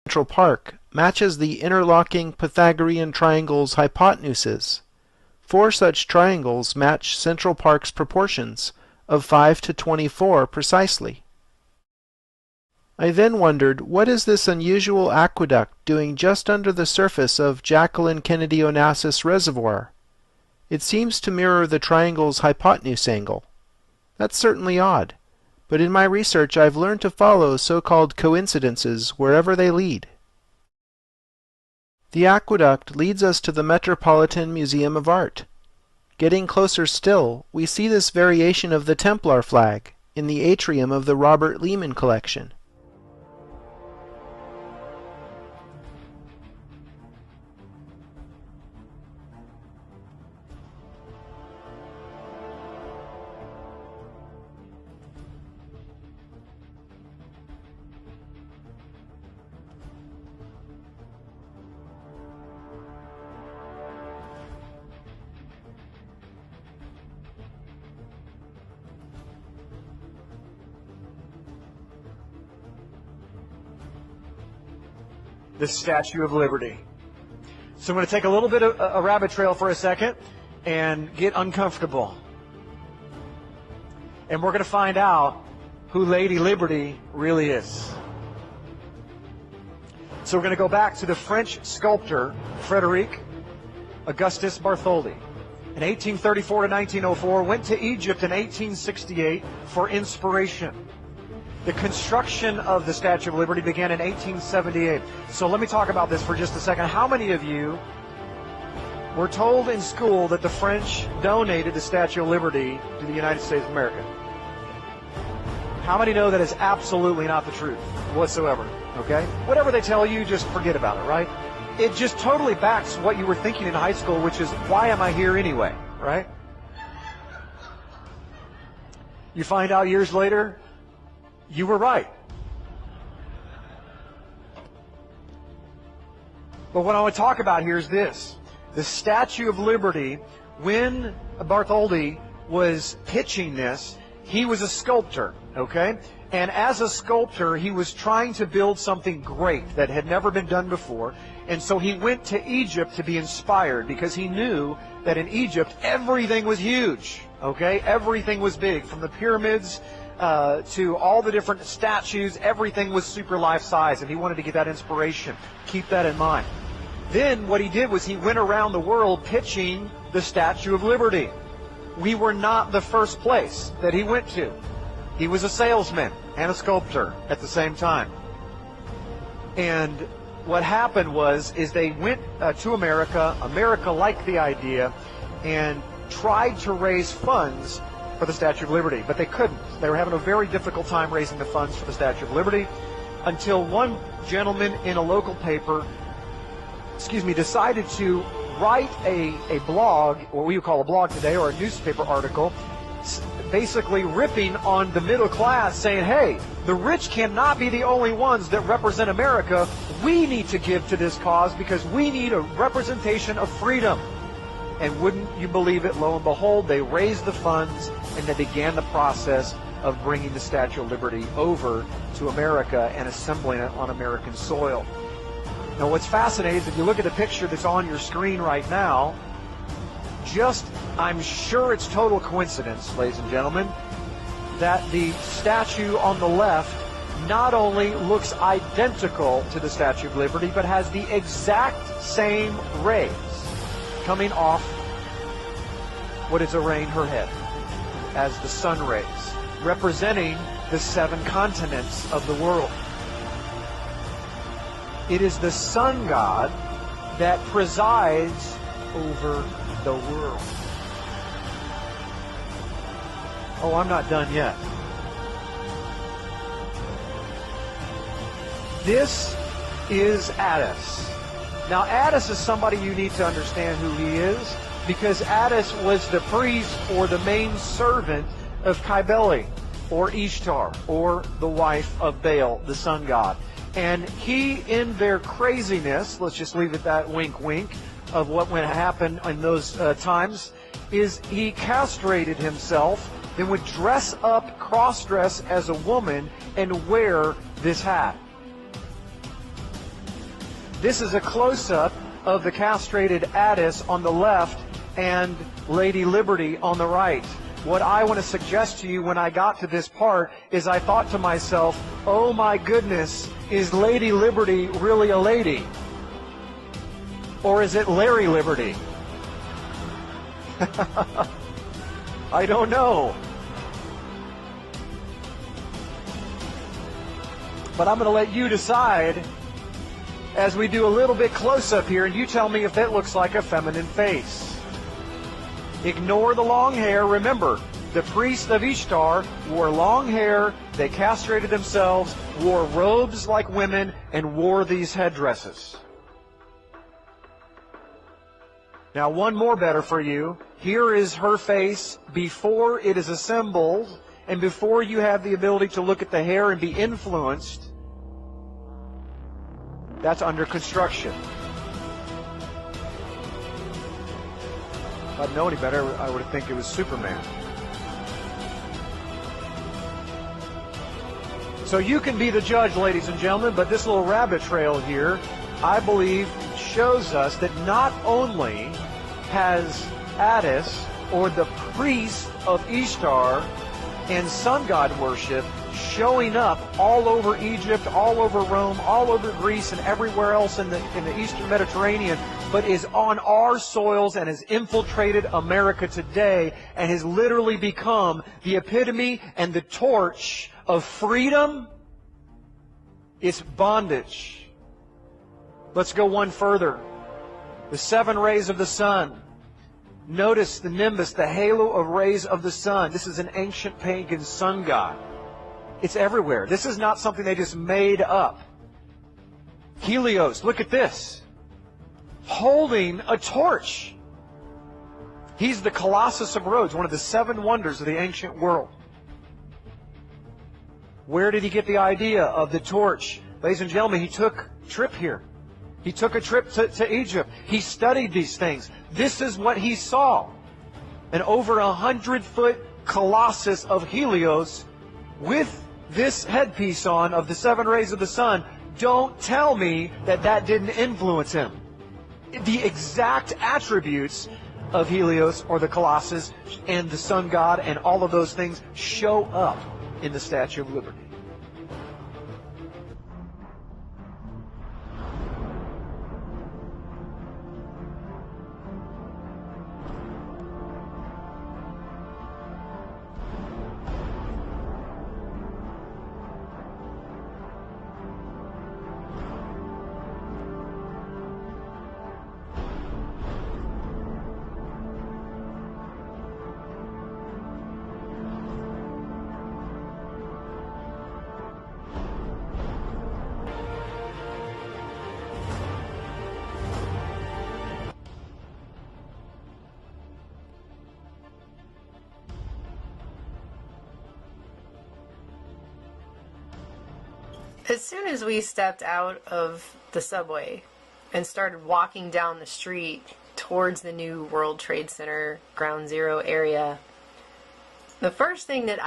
Central Park matches the interlocking Pythagorean triangle's hypotenuses. 4 such triangles match Central Park's proportions of 5:24 precisely. I then wondered, what is this unusual aqueduct doing just under the surface of Jacqueline Kennedy Onassis Reservoir? It seems to mirror the triangle's hypotenuse angle. That's certainly odd, but in my research I've learned to follow so-called coincidences wherever they lead. The aqueduct leads us to the Metropolitan Museum of Art. Getting closer still, we see this variation of the Templar flag in the atrium of the Robert Lehman collection. The Statue of Liberty. So I'm going to take a little bit of a rabbit trail for a second and get uncomfortable. And we're going to find out who Lady Liberty really is. So we're going to go back to the French sculptor Frédéric Augustus Bartholdi. In 1834 to 1904, went to Egypt in 1868 for inspiration. The construction of the Statue of Liberty began in 1878. So let me talk about this for just a second. How many of you were told in school that the French donated the Statue of Liberty to the United States of America? How many know that is absolutely not the truth whatsoever? Okay? Whatever they tell you, just forget about it, right? It just totally backs what you were thinking in high school, which is, why am I here anyway, right? You find out years later, you were right. But what I want to talk about here is this. The Statue of Liberty, when Bartholdi was pitching this, he was a sculptor, okay? And as a sculptor, he was trying to build something great that had never been done before. And so he went to Egypt to be inspired, because he knew that in Egypt, everything was huge, okay? Everything was big, from the pyramids to all the different statues. Everything was super life-size, and he wanted to get that inspiration. Keep that in mind. Then what he did was he went around the world pitching the Statue of Liberty. We were not the first place that he went to. He was a salesman and a sculptor at the same time. And what happened is they went to America. America liked the idea and tried to raise funds for the Statue of Liberty, but they couldn't. They were having a very difficult time raising the funds for the Statue of Liberty, until one gentleman in a local paper, decided to write a blog, or what we would call a blog today, or a newspaper article, basically ripping on the middle class, saying, hey, the rich cannot be the only ones that represent America. We need to give to this cause because we need a representation of freedom. And wouldn't you believe it, lo and behold, they raised the funds and they began the process of bringing the Statue of Liberty over to America and assembling it on American soil. Now what's fascinating is if you look at the picture that's on your screen right now, I'm sure it's total coincidence, ladies and gentlemen, that the statue on the left not only looks identical to the Statue of Liberty, but has the exact same rays coming off what is arraying her head as the sun rays, representing the 7 continents of the world. It is the sun god that presides over the world. Oh, I'm not done yet. This is Attis. Now, Attis is somebody you need to understand who he is, because Attis was the priest or the main servant of Cybele, or Ishtar, or the wife of Baal, the sun god. And he, in their craziness, let's just leave it that wink wink, of what would happen in those times, is he castrated himself, then would dress up, cross-dress as a woman, and wear this hat. This is a close-up of the castrated Addis on the left and Lady Liberty on the right. What I want to suggest to you when I got to this part is I thought to myself, oh my goodness, is Lady Liberty really a lady? Or is it Larry Liberty? I don't know. But I'm going to let you decide as we do a little bit close-up here, and you tell me if that looks like a feminine face. Ignore the long hair. Remember, the priests of Ishtar wore long hair, they castrated themselves, wore robes like women, and wore these headdresses. Now, one more better for you. Here is her face before it is assembled, and before you have the ability to look at the hair and be influenced. That's under construction. If I'd known any better, I would think it was Superman. So you can be the judge, ladies and gentlemen, but this little rabbit trail here, I believe, shows us that not only has Addis, or the priest of Ishtar, and sun god worship showing up all over Egypt, all over Rome, all over Greece, and everywhere else in the Eastern Mediterranean, but is on our soils and has infiltrated America today and has literally become the epitome and the torch of freedom. It's bondage. Let's go one further. The 7 rays of the sun. Notice the nimbus, the halo of rays of the sun. This is an ancient pagan sun god. It's everywhere. This is not something they just made up. Helios, look at this. Holding a torch. He's the Colossus of Rhodes, one of the 7 wonders of the ancient world. Where did he get the idea of the torch? Ladies and gentlemen, he took a trip here. He took a trip to Egypt. He studied these things. This is what he saw. An over 100-foot Colossus of Helios with this headpiece on of the 7 rays of the sun. Don't tell me that that didn't influence him. The exact attributes of Helios or the Colossus and the sun god and all of those things show up in the Statue of Liberty. As soon as we stepped out of the subway and started walking down the street towards the new World Trade Center Ground Zero area, the first thing that